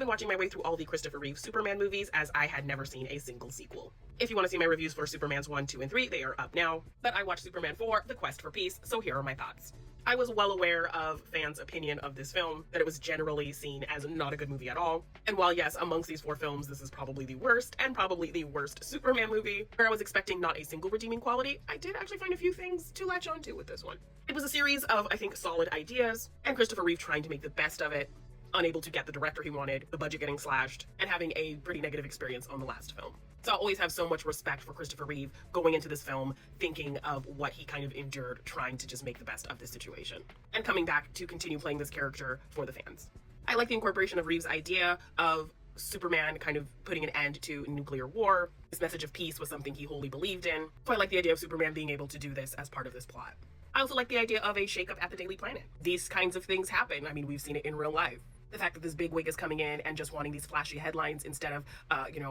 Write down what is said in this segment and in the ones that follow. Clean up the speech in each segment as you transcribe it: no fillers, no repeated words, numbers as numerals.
I've been watching my way through all the Christopher Reeve Superman movies as I had never seen a single sequel. If you want to see my reviews for Supermans 1, 2, and 3, they are up now. But I watched Superman 4, The Quest for Peace, so here are my thoughts. I was well aware of fans' opinion of this film, that it was generally seen as not a good movie at all. And while yes, amongst these 4 films, this is probably the worst, and probably the worst Superman movie, where I was expecting not a single redeeming quality, I did actually find a few things to latch onto with this one. It was a series of, I think, solid ideas, and Christopher Reeve trying to make the best of it, unable to get the director he wanted, the budget getting slashed, and having a pretty negative experience on the last film. So I'll always have so much respect for Christopher Reeve going into this film, thinking of what he kind of endured trying to just make the best of this situation, and coming back to continue playing this character for the fans. I like the incorporation of Reeve's idea of Superman kind of putting an end to nuclear war. This message of peace was something he wholly believed in, so I like the idea of Superman being able to do this as part of this plot. I also like the idea of a shakeup at the Daily Planet. These kinds of things happen. I mean, we've seen it in real life. The fact that this bigwig is coming in and just wanting these flashy headlines instead of,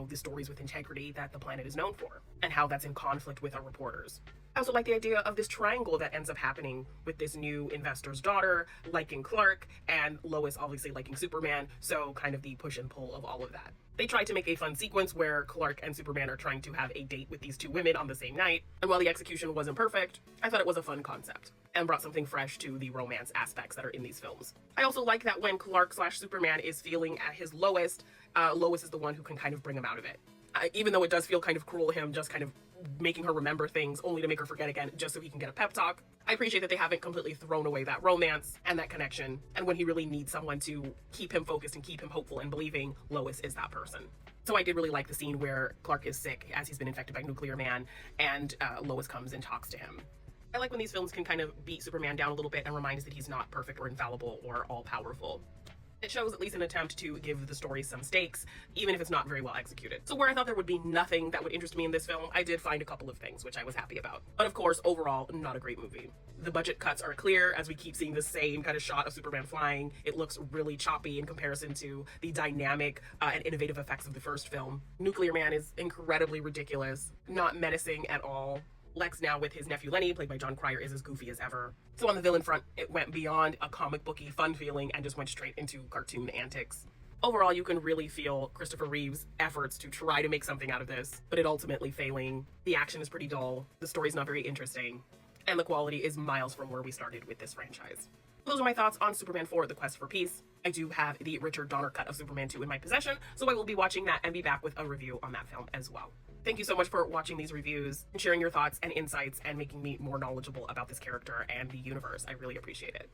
the stories with integrity that the Planet is known for, and how that's in conflict with our reporters. I also like the idea of this triangle that ends up happening with this new investor's daughter liking Clark, and Lois obviously liking Superman, so kind of the push and pull of all of that. They tried to make a fun sequence where Clark and Superman are trying to have a date with these 2 women on the same night, and while the execution wasn't perfect, I thought it was a fun concept, and brought something fresh to the romance aspects that are in these films. I also like that when Clark/Superman is feeling at his lowest, Lois is the one who can kind of bring him out of it. Even though it does feel kind of cruel, him just kind of making her remember things only to make her forget again just so he can get a pep talk. I appreciate that they haven't completely thrown away that romance and that connection, and when he really needs someone to keep him focused and keep him hopeful and believing, Lois is that person. So I did really like the scene where Clark is sick as he's been infected by Nuclear Man, and Lois comes and talks to him. I like when these films can kind of beat Superman down a little bit and remind us that he's not perfect or infallible or all-powerful. It shows at least an attempt to give the story some stakes, even if it's not very well executed. So where I thought there would be nothing that would interest me in this film, I did find a couple of things, which I was happy about. But of course, overall, not a great movie. The budget cuts are clear as we keep seeing the same kind of shot of Superman flying. It looks really choppy in comparison to the dynamic and innovative effects of the first film. Nuclear Man is incredibly ridiculous, not menacing at all. Lex, now with his nephew Lenny, played by John Cryer, is as goofy as ever. So on the villain front, it went beyond a comic booky fun feeling and just went straight into cartoon antics. Overall, you can really feel Christopher Reeve's efforts to try to make something out of this, but it ultimately failing. The action is pretty dull, the story's not very interesting, and the quality is miles from where we started with this franchise. Those are my thoughts on Superman 4, The Quest for Peace. I do have the Richard Donner cut of Superman 2 in my possession, so I will be watching that and be back with a review on that film as well. Thank you so much for watching these reviews and sharing your thoughts and insights and making me more knowledgeable about this character and the universe. I really appreciate it.